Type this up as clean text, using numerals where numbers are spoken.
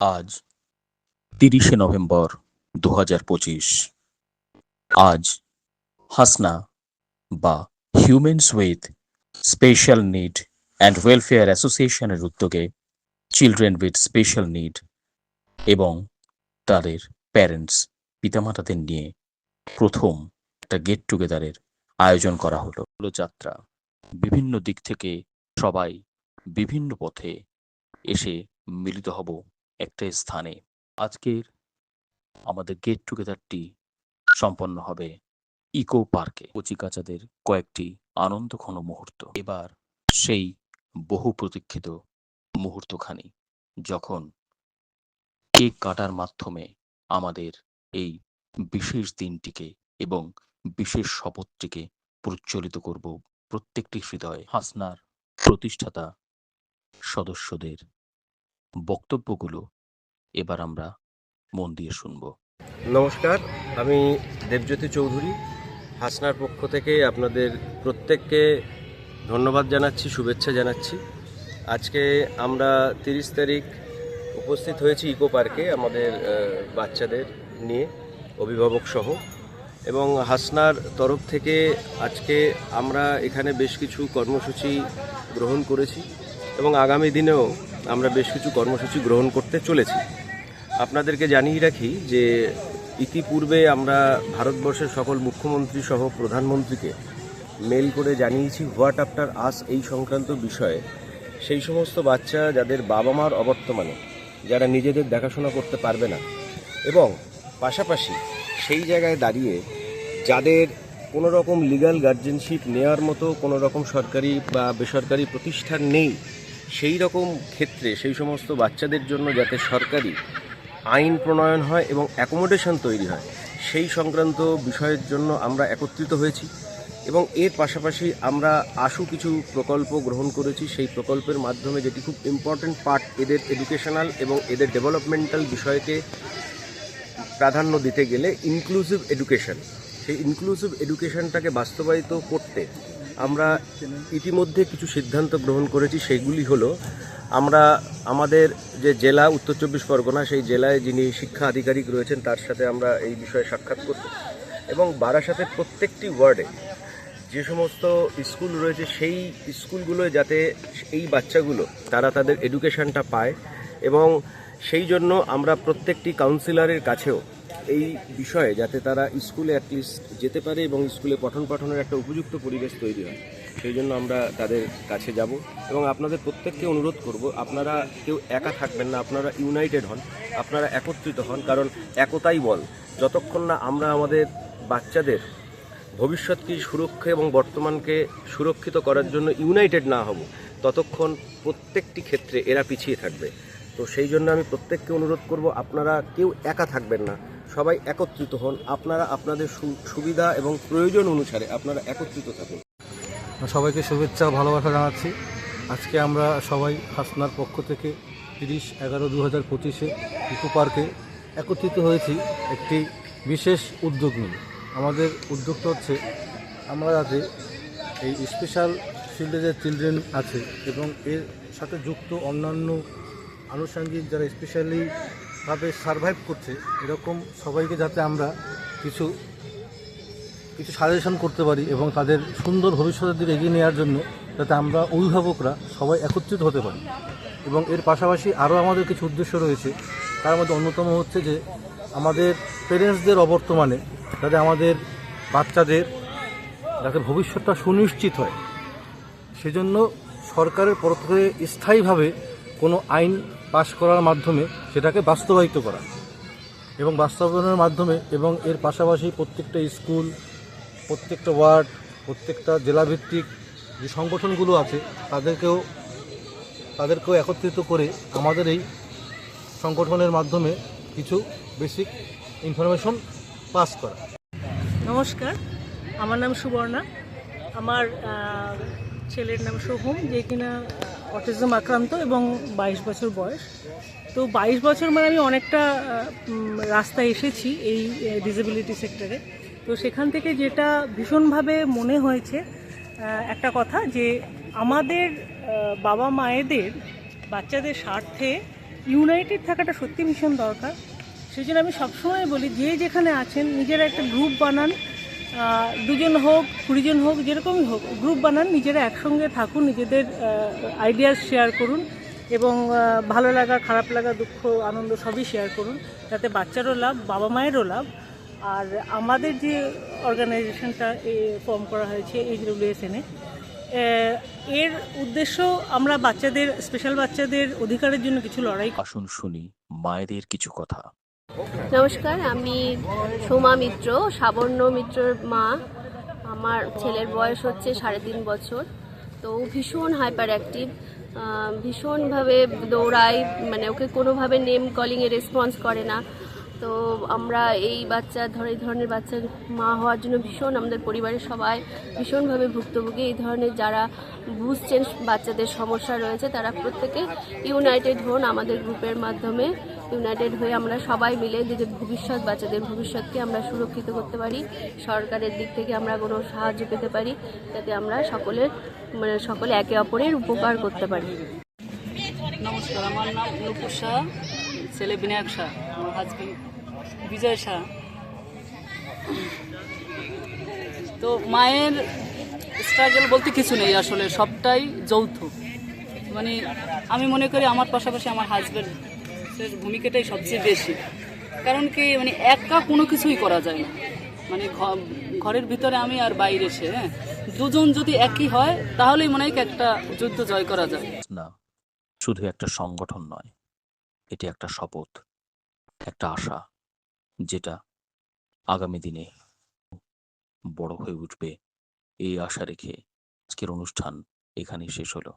আজ 30শে নভেম্বর 2025। আজ হাসনা বা humans with special need and welfare অ্যাসোসিয়েশনের উদ্যোগে চিলড্রেন উইথ স্পেশাল নিড এবং তাদের প্যারেন্টস পিতামাতাদের নিয়ে প্রথম একটা গেট টুগেদারের আয়োজন করা হলো যাত্রা। বিভিন্ন দিক থেকে সবাই বিভিন্ন পথে এসে মিলিত হব একটা স্থানে। আজকের আমাদের গেট টুগেদারটি সম্পন্ন হবে ইকো পার্কে। কচিকাচাদের কয়েকটি আনন্দঘন মুহূর্ত। এবার সেই বহু প্রতীক্ষিত মুহূর্তখানি, যখন কেক কাটার মাধ্যমে আমাদের এই বিশেষ দিনটিকে এবং বিশেষ শপথটিকে প্রজ্বলিত করব প্রত্যেকটি হৃদয়ে। হাসনার প্রতিষ্ঠাতা সদস্যদের বক্তব্যগুলো এবার আমরা মন দিয়ে শুনব। নমস্কার, আমি দেবজ্যোতি চৌধুরী। হাসনার পক্ষ থেকে আপনাদের প্রত্যেককে ধন্যবাদ জানাচ্ছি, শুভেচ্ছা জানাচ্ছি। আজকে আমরা 30 তারিখ উপস্থিত হয়েছি ইকো পার্কে আমাদের বাচ্চাদের নিয়ে, অভিভাবক সহ। এবং হাসনার তরফ থেকে আজকে আমরা এখানে বেশ কিছু কর্মসূচি গ্রহণ করেছি এবং আগামী দিনেও আমরা বেশ কিছু কর্মসূচি গ্রহণ করতে চলেছি। আপনাদেরকে জানিয়ে রাখি যে ইতিপূর্বে আমরা ভারতবর্ষের সকল মুখ্যমন্ত্রী সহ প্রধানমন্ত্রীকে মেল করে জানিয়েছি হোয়াট আফটার আস এই সংক্রান্ত বিষয়ে। সেই সমস্ত বাচ্চা যাদের বাবা মার অবর্তমানে, যারা নিজেদের দেখাশোনা করতে পারবে না, এবং পাশাপাশি সেই জায়গায় দাঁড়িয়ে যাদের কোনো রকম লিগ্যাল গার্জেনশিপ নেওয়ার মতো কোনো রকম সরকারি বা বেসরকারি প্রতিষ্ঠান নেই, সেই রকম ক্ষেত্রে সেই সমস্ত বাচ্চাদের জন্য যাতে সরকারি আইন প্রণয়ন হয় এবং অ্যাকোমোডেশন তৈরি হয়, সেই সংক্রান্ত বিষয়ের জন্য আমরা একত্রিত হয়েছি। এবং এর পাশাপাশি আমরা আশু কিছু প্রকল্প গ্রহণ করেছি। সেই প্রকল্পের মাধ্যমে, যেটি খুব ইম্পর্ট্যান্ট পার্ট, এদের এডুকেশনাল এবং এদের ডেভেলপমেন্টাল বিষয়কে প্রাধান্য দিতে গেলে ইনক্লুসিভ এডুকেশন, সেই ইনক্লুসিভ এডুকেশনটাকে বাস্তবায়িত করতে আমরা ইতিমধ্যে কিছু সিদ্ধান্ত গ্রহণ করেছি। সেইগুলি হলো, আমরা আমাদের যে জেলা উত্তর চব্বিশ পরগনা, সেই জেলায় যিনি শিক্ষা আধিকারিক রয়েছেন তার সাথে আমরা এই বিষয়ে সাক্ষাৎ করব, এবং বারাসাতের প্রত্যেকটি ওয়ার্ডে যে সমস্ত স্কুল রয়েছে সেই স্কুলগুলোয় যাতে এই বাচ্চাগুলো তারা তাদের এডুকেশনটা পায়, এবং সেই জন্য আমরা প্রত্যেকটি কাউন্সিলরের কাছেও এই বিষয়ে যাতে তারা স্কুলে অ্যাটলিস্ট যেতে পারে এবং স্কুলে পঠন পাঠনের একটা উপযুক্ত পরিবেশ তৈরি হয়, সেই জন্য আমরা তাদের কাছে যাব। এবং আপনাদের প্রত্যেককে অনুরোধ করব, আপনারা কেউ একা থাকবেন না, আপনারা ইউনাইটেড হন, আপনারা একত্রিত হন। কারণ একতাই বল। যতক্ষণ না আমরা আমাদের বাচ্চাদের ভবিষ্যৎকে সুরক্ষা এবং বর্তমানকে সুরক্ষিত করার জন্য ইউনাইটেড না হব, ততক্ষণ প্রত্যেকটি ক্ষেত্রে এরা পিছিয়ে থাকবে। তো সেই জন্য আমি প্রত্যেককে অনুরোধ করব, আপনারা কেউ একা থাকবেন না, সবাই একত্রিত হন। আপনারা আপনাদের সুবিধা এবং প্রয়োজন অনুসারে আপনারা একত্রিত থাকুন। সবাইকে শুভেচ্ছা ও ভালোবাসা জানাচ্ছি। আজকে আমরা সবাই হাসনার পক্ষ থেকে 30/11/2025 ইকো পার্কে একত্রিত হয়েছি একটি বিশেষ উদ্যোগ নিয়ে। আমাদের উদ্যোগটা হচ্ছে, আমরা যাতে এই স্পেশাল চিলড্রেনের চিলড্রেন আছে এবং এর সাথে যুক্ত অন্যান্য আনুষঙ্গিক যারা স্পেশালিভাবে সারভাইভ করছে, এরকম সবাইকে যাতে আমরা কিছু সাজেশন করতে পারি এবং তাদের সুন্দর ভবিষ্যতের দিকে এগিয়ে নেওয়ার জন্য যাতে আমরা অভিভাবকরা সবাই একত্রিত হতে পারি। এবং এর পাশাপাশি আরও আমাদের কিছু উদ্দেশ্য রয়েছে। তার মধ্যে অন্যতম হচ্ছে যে আমাদের পেরেন্টসদের অবর্তমানে যাতে আমাদের বাচ্চাদের যাতে ভবিষ্যৎটা সুনিশ্চিত হয়, সেজন্য সরকারের পক্ষ থেকে স্থায়ীভাবে কোনো আইন পাশ করার মাধ্যমে সেটাকে বাস্তবায়িত করা, এবং বাস্তবায়নের মাধ্যমে এবং এর পাশাপাশি প্রত্যেকটা স্কুল, প্রত্যেকটা ওয়ার্ড, প্রত্যেকটা জেলাভিত্তিক যে সংগঠনগুলো আছে তাদেরকেও একত্রিত করে আমাদের এই সংগঠনের মাধ্যমে কিছু বেসিক ইনফরমেশন পাস করা। নমস্কার, আমার নাম সুবর্ণা। আমার ছেলের নাম সোহম, যে কিনা অটিজম আক্রান্ত এবং 22 বছর বয়স। তো 22 বছর মানে আমি অনেকটা রাস্তায় এসেছি এই ডিসেবিলিটি সেক্টরে। তো সেখান থেকে যেটা ভীষণভাবে মনে হয়েছে একটা কথা, যে আমাদের বাবা মায়েদের বাচ্চাদের স্বার্থে ইউনাইটেড থাকাটা সত্যি ভীষণ দরকার। সেই জন্য আমি সবসময় বলি, যে যেখানে আছেন নিজেরা একটা গ্রুপ বানান, 2জন হোক 20 জন হোক, যেরকমই হোক গ্রুপ বানান, নিজেরা একসঙ্গে থাকুন, নিজেদের আইডিয়াস শেয়ার করুন এবং ভালো লাগা, খারাপ লাগা, দুঃখ, আনন্দ সবই শেয়ার করুন, যাতে বাচ্চারও লাভ, বাবা মায়েরও লাভ। আর আমাদের যে অর্গানাইজেশনটা ফর্ম করা হয়েছে HWSN-এ, এর উদ্দেশ্য আমরা বাচ্চাদের, স্পেশাল বাচ্চাদের অধিকারের জন্য কিছু লড়াই। আসুন শুনি মায়েদের কিছু কথা। নমস্কার, আমি সোমা মিত্র, সাবর্ণ মিত্রর মা। আমার ছেলের বয়স হচ্ছে 3.5 বছর। তো ও ভীষণ হাইপার অ্যাক্টিভ, ভীষণভাবে দৌড়ায়, মানে ওকে কোনোভাবে নেম কলিংয়ে রেসপন্স করে না। তো আমরা এই ধরনের বাচ্চার মা হওয়ার জন্য ভীষণ, আমাদের পরিবারের সবাই ভীষণভাবে ভুক্তভোগী। এই ধরনের যারা বুঝছেন বাচ্চাদের সমস্যা রয়েছে, তারা প্রত্যেকে ইউনাইটেড হন আমাদের গ্রুপের মাধ্যমে। ইউনাইটেড হয়ে আমরা সবাই মিলে যে বাচ্চাদের ভবিষ্যৎকে আমরা সুরক্ষিত করতে পারি, সরকারের দিক থেকে আমরা কোনো সাহায্য পেতে পারি, যাতে আমরা সকলে একে অপরের উপকার করতে পারি। নমস্কার, আমার নাম নুপুর শাহ, ছেলে বিনায়ক শাহ, আমার হাজবেন্ড বিজয় শাহ। তো মায়ের স্ট্রাগল বলতে কিছু নেই, আসলে সবটাই যৌথ। মানে আমি মনে করি আমার পাশাপাশি আমার হাজবেন্ডের ভূমিকাটাই সবচেয়ে বেশি। কারণ কি, মানে একা কোনো কিছুই করা যায় না। মানে ঘরের ভিতরে আমি আর বাইরে সে, দুজন যদি একই হয় তাহলেই মনে হয় একটা যুদ্ধ জয় করা যায়। না, শুধু একটা সংগঠন নয়, এটি একটা শপথ, একটা আশা, যেটা আগামী দিনে বড় হয়ে উঠবে। এই আশা রেখে আজকের অনুষ্ঠান এখানেই শেষ হলো।